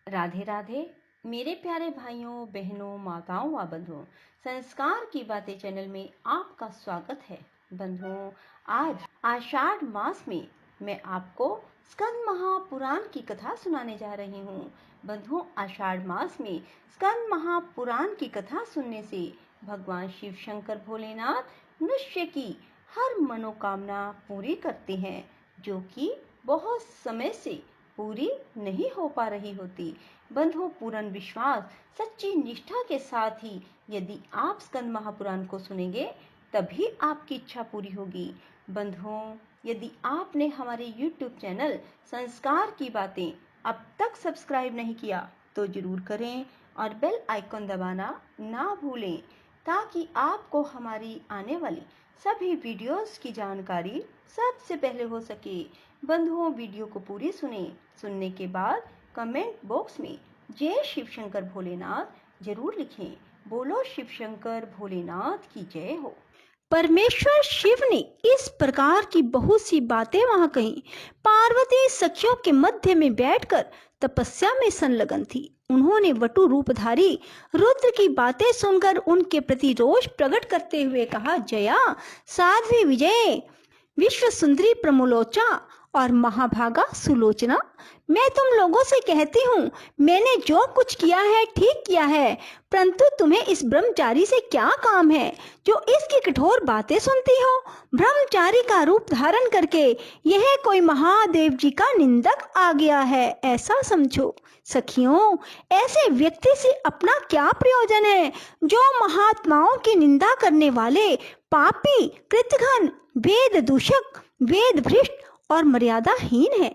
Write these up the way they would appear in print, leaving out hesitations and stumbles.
राधे राधे मेरे प्यारे भाइयों बहनों माताओं व बंधुओं, संस्कार की बातें चैनल में आपका स्वागत है। बंधुओं, आज आषाढ़ मास में मैं आपको स्कंद महापुराण की कथा सुनाने जा रही हूँ। बंधुओं, आषाढ़ मास में स्कंद महापुराण की कथा सुनने से भगवान शिव शंकर भोलेनाथ मनुष्य की हर मनोकामना पूरी करते हैं, जो कि बहुत समय से पूरी नहीं हो पा रही होती। बंधुओं, पूर्ण विश्वास सच्ची निष्ठा के साथ ही यदि आप स्कंद महापुराण को सुनेंगे तभी आपकी इच्छा पूरी होगी। बंधुओं, यदि आपने हमारे YouTube चैनल संस्कार की बातें अब तक सब्सक्राइब नहीं किया तो जरूर करें और बेल आइकन दबाना ना भूलें, ताकि आपको हमारी आने वाली सभी वीडियोस की जानकारी सबसे पहले हो सके। बंधुओं, वीडियो को पूरी सुनने के बाद कमेंट बॉक्स में जय शिव शंकर भोलेनाथ जरूर लिखें। बोलो शिव शंकर भोलेनाथ की जय हो। परमेश्वर शिव ने इस प्रकार की बहुत सी बातें वहां कही। पार्वती सखियों के मध्य में बैठकर तपस्या में संलग्न थी। उन्होंने वटु रूपधारी रुद्र की बातें सुनकर उनके प्रति रोष प्रकट करते हुए कहा, जया, साध्वी विजय, विश्व सुंदरी प्रमोलोचा और महाभागा सुलोचना, मैं तुम लोगों से कहती हूँ, मैंने जो कुछ किया है ठीक किया है, परंतु तुम्हें इस ब्रह्मचारी से क्या काम है जो इसकी कठोर बातें सुनती हो। ब्रह्मचारी का रूप धारण करके यह कोई महादेव जी का निंदक आ गया है, ऐसा समझो। सखियों, ऐसे व्यक्ति से अपना क्या प्रयोजन है जो महात्माओं की निंदा करने वाले पापी, कृतघ्न, वेद दूषक, वेद भ्रष्ट और मर्यादाहीन है।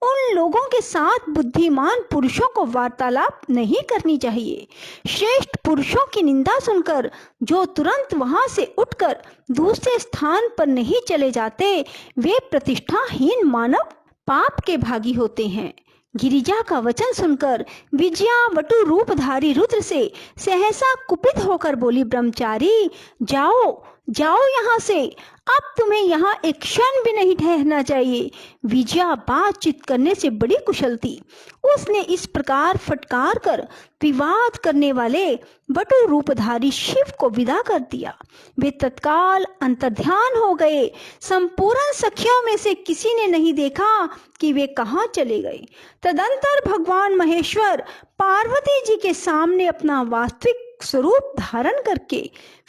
उन लोगों के साथ बुद्धिमान पुरुषों को वार्तालाप नहीं करनी चाहिए। श्रेष्ठ पुरुषों की निंदा सुनकर जो तुरंत वहां से उठकर दूसरे स्थान पर नहीं चले जाते, वे प्रतिष्ठाहीन मानव पाप के भागी होते हैं। गिरिजा का वचन सुनकर विजया वटु रूपधारी रुद्र से सहसा कुपित होकर बोली, ब्रह्मचारी, जाओ जाओ यहाँ से, अब तुम्हें यहाँ एक क्षण भी नहीं ठहरना चाहिए। विजया बातचीत करने से बड़ी कुशल थी। उसने इस प्रकार फटकार कर विवाद करने वाले वटु रूपधारी शिव को विदा कर दिया। वे तत्काल अंतर्ध्यान हो गए। संपूर्ण सखियों में से किसी ने नहीं देखा कि वे कहाँ चले गए। तदंतर भगवान महेश्वर पार्वती जी के सामने अपना वास्तविक स्वरूप धारण करके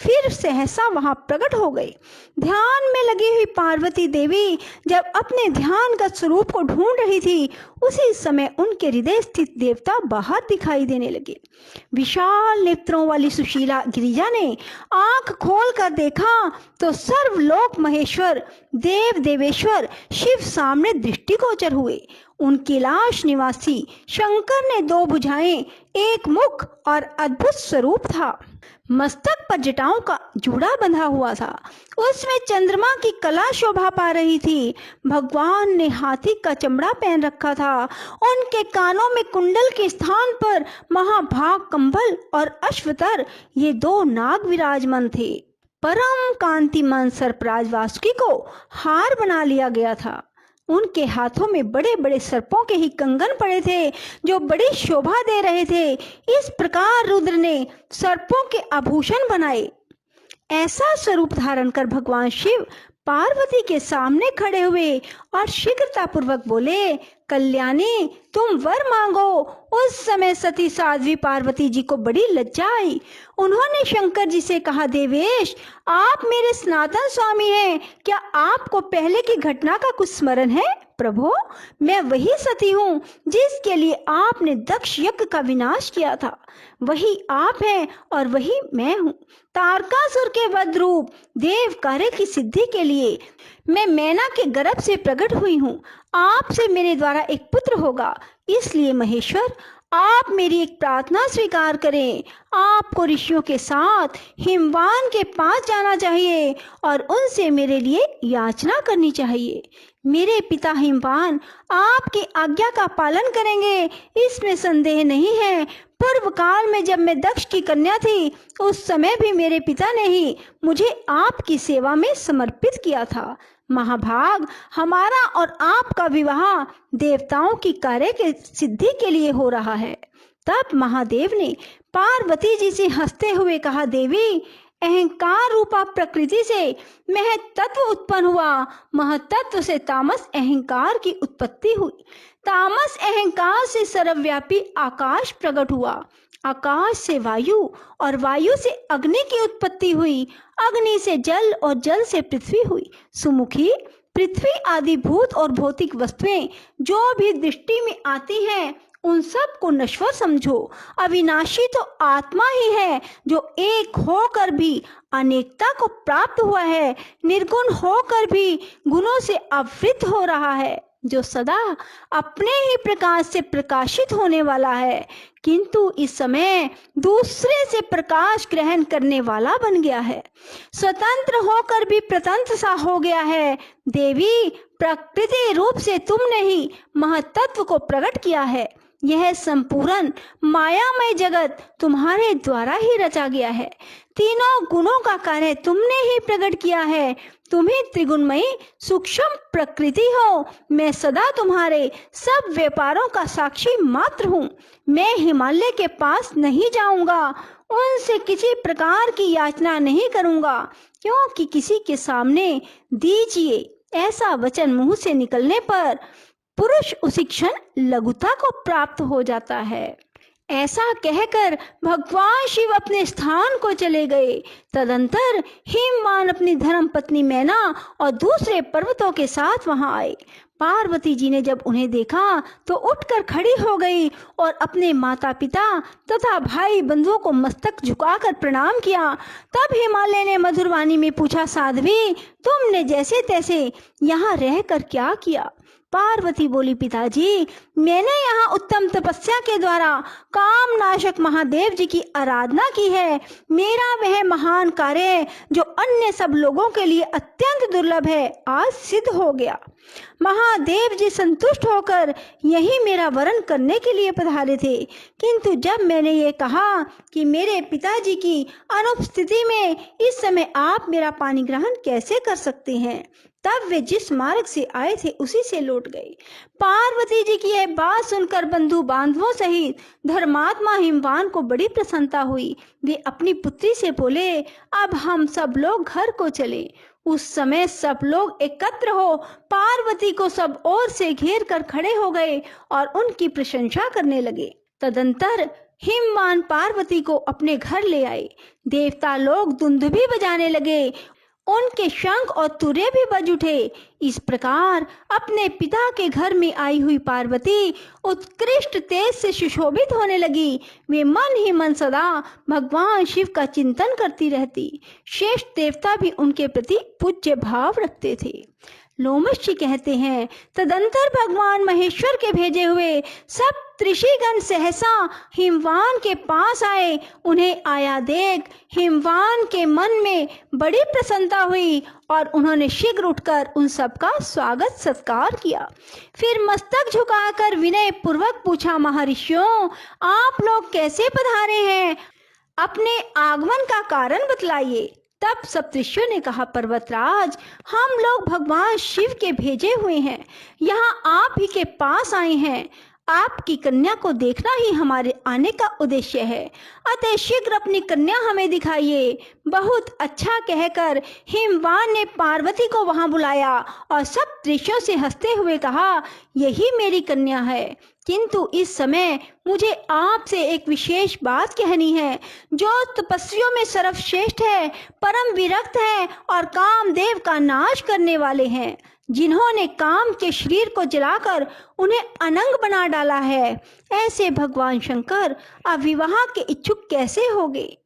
फिर सहसा वहां प्रकट हो गए। ध्यान में लगी हुई पार्वती देवी जब अपने ध्यान का स्वरूप को ढूंढ रही थी, उसी समय उनके हृदय स्थित देवता बाहर दिखाई देने लगे। विशाल नेत्रों वाली सुशीला गिरिजा ने आंख खोल कर देखा तो सर्वलोक महेश्वर देव देवेश्वर शिव सामने दृष्टिगोचर हुए। उनके लाश निवासी शंकर ने दो भुजाएं, एक मुख और अद्भुत स्वरूप था। मस्तक पर जटाओं का जूड़ा बंधा हुआ था, उसमें चंद्रमा की कला शोभा पा रही थी। भगवान ने हाथी का चमड़ा पहन रखा था। उनके कानों में कुंडल के स्थान पर महाभाग कंबल और अश्वतर, ये दो नाग विराजमान थे। परम कांतिमान सर्पराज वासुकी को हार बना लिया गया था। उनके हाथों में बड़े बड़े सर्पों के ही कंगन पड़े थे जो बड़ी शोभा दे रहे थे। इस प्रकार रुद्र ने सर्पों के आभूषण बनाए। ऐसा स्वरूप धारण कर भगवान शिव पार्वती के सामने खड़े हुए और शीघ्रतापूर्वक बोले, कल्याणी, तुम वर मांगो। उस समय सती साध्वी पार्वती जी को बड़ी लज्जा आई। उन्होंने शंकर जी से कहा, देवेश, आप मेरे सनातन स्वामी हैं, क्या आपको पहले की घटना का कुछ स्मरण है? प्रभु, मैं वही सती हूँ जिसके लिए आपने दक्ष यज्ञ का विनाश किया था। वही आप हैं और वही मैं हूँ। तारकासुर के वध रूप देव कार्य की सिद्धि के लिए मैं मैना के गर्भ से प्रकट हुई हूँ। आपसे मेरे द्वारा एक पुत्र होगा, इसलिए महेश्वर आप मेरी एक प्रार्थना स्वीकार करें। आपको ऋषियों के साथ हिमवान के पास जाना चाहिए और उनसे मेरे लिए याचना करनी चाहिए। मेरे पिता हिमवान आपकी आज्ञा का पालन करेंगे, इसमें संदेह नहीं है। पूर्व काल में जब मैं दक्ष की कन्या थी, उस समय भी मेरे पिता ने ही मुझे आपकी सेवा में समर्पित किया था। महाभाग, हमारा और आपका विवाह देवताओं की कार्य के सिद्धि के लिए हो रहा है। तब महादेव ने पार्वती जी से हंसते हुए कहा, देवी, अहंकार रूपा प्रकृति से महतत्व उत्पन्न हुआ, महतत्व से तामस अहंकार की उत्पत्ति हुई, तामस अहंकार से सर्वव्यापी आकाश प्रकट हुआ, आकाश से वायु और वायु से अग्नि की उत्पत्ति हुई, अग्नि से जल और जल से पृथ्वी हुई। सुमुखी, पृथ्वी आदि भूत और भौतिक वस्तुएं जो भी दृष्टि में आती हैं उन सब को नश्वर समझो। अविनाशी तो आत्मा ही है जो एक होकर भी अनेकता को प्राप्त हुआ है, निर्गुण होकर भी गुणों से आवृत हो रहा है, जो सदा अपने ही प्रकाश से प्रकाशित होने वाला है, किंतु इस समय दूसरे से प्रकाश ग्रहण करने वाला बन गया है, स्वतंत्र होकर भी प्रतंत्र सा हो गया है। देवी, प्रकृति रूप से तुमने ही महतत्व को प्रकट किया है। यह संपूर्ण मायामय जगत तुम्हारे द्वारा ही रचा गया है। तीनों गुणों का कार्य तुमने ही प्रकट किया है। तुम्हें त्रिगुणमयी सूक्ष्म प्रकृति हो। मैं सदा तुम्हारे सब व्यापारों का साक्षी मात्र हूँ। मैं हिमालय के पास नहीं जाऊंगा, उनसे किसी प्रकार की याचना नहीं करूंगा, क्योंकि किसी के सामने दीजिए ऐसा वचन मुंह से निकलने पर पुरुष उसी क्षण लघुता को प्राप्त हो जाता है। ऐसा कहकर भगवान शिव अपने स्थान को चले गए। तदंतर हिमवान अपनी धर्म पत्नी मैना और दूसरे पर्वतों के साथ वहां आए। पार्वती जी ने जब उन्हें देखा तो उठकर खड़ी हो गई और अपने माता पिता तथा भाई बंधुओं को मस्तक झुकाकर प्रणाम किया। तब हिमालय ने मधुरवाणी में पूछा, साध्वी, तुमने जैसे तैसे यहाँ रहकर क्या किया? पार्वती बोली, पिताजी, मैंने यहाँ उत्तम तपस्या के द्वारा काम नाशक महादेव जी की आराधना की है। मेरा वह महान कार्य जो अन्य सब लोगों के लिए अत्यंत दुर्लभ है आज सिद्ध हो गया। महादेव जी संतुष्ट होकर यही मेरा वरण करने के लिए पधारे थे, किंतु जब मैंने ये कहा कि मेरे पिताजी की अनुपस्थिति में इस समय आप मेरा पानी ग्रहण कैसे कर सकते हैं, तब वे जिस मार्ग से आए थे उसी से लौट गए। पार्वती जी की यह बात सुनकर बंधु बांधवों सहित धर्मात्मा हिमवान को बड़ी प्रसन्नता हुई। वे अपनी पुत्री से बोले, अब हम सब लोग घर को चले। उस समय सब लोग एकत्र हो पार्वती को सब ओर से घेर कर खड़े हो गए और उनकी प्रशंसा करने लगे। तदंतर हिमवान पार्वती को अपने घर ले आए। देवता लोग दुंदुभी बजाने लगे, उनके शंख और तुरे भी बज उठे। इस प्रकार अपने पिता के घर में आई हुई पार्वती उत्कृष्ट तेज से सुशोभित होने लगी। वे मन ही मन सदा भगवान शिव का चिंतन करती रहती। शेष देवता भी उनके प्रति पूज्य भाव रखते थे। लोमश जी कहते हैं, तदंतर भगवान महेश्वर के भेजे हुए सब त्रिषिगण सहसा हिमवान के पास आए। उन्हें आया देख हिमवान के मन में बड़ी प्रसन्नता हुई और उन्होंने शीघ्र उठकर उन सब का स्वागत सत्कार किया। फिर मस्तक झुकाकर विनय पूर्वक पूछा, महर्षियों, आप लोग कैसे पधारे हैं? अपने आगमन का कारण बतलाइए। तब सप्तऋषियों ने कहा, पर्वतराज, हम लोग भगवान शिव के भेजे हुए हैं, यहाँ आप ही के पास आए हैं। आपकी कन्या को देखना ही हमारे आने का उद्देश्य है, अतः शीघ्र अपनी कन्या हमें दिखाइए। बहुत अच्छा कहकर हिमवान ने पार्वती को वहां बुलाया और सब ऋषियों से हंसते हुए कहा, यही मेरी कन्या है, किंतु इस समय मुझे आपसे एक विशेष बात कहनी है। जो तपस्वियों में सर्वश्रेष्ठ है, परम विरक्त है और कामदेव का नाश करने वाले हैं, जिन्होंने काम के शरीर को जलाकर उन्हें अनंग बना डाला है, ऐसे भगवान शंकर अविवाह के इच्छुक कैसे होंगे?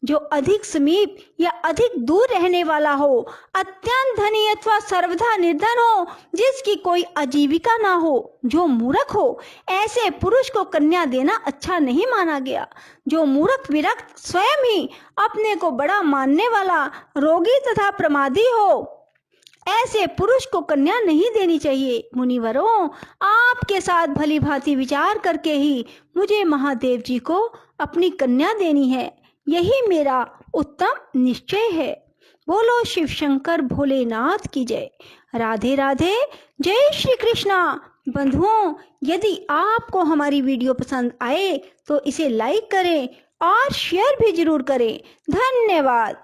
जो अधिक समीप या अधिक दूर रहने वाला हो, अत्यंत धनी अथवा सर्वथा निर्धन हो, जिसकी कोई आजीविका ना हो, जो मूर्ख हो, ऐसे पुरुष को कन्या देना अच्छा नहीं माना गया। जो मूर्ख विरक्त, स्वयं ही अपने को बड़ा मानने वाला, रोगी तथा प्रमादी हो, ऐसे पुरुष को कन्या नहीं देनी चाहिए। मुनिवरों, आपके साथ भली भांति विचार करके ही मुझे महादेव जी को अपनी कन्या देनी है, यही मेरा उत्तम निश्चय है। बोलो शिव शंकर भोलेनाथ की जय। राधे राधे। जय श्री कृष्णा। बंधुओं, यदि आपको हमारी वीडियो पसंद आए तो इसे लाइक करें और शेयर भी जरूर करें। धन्यवाद।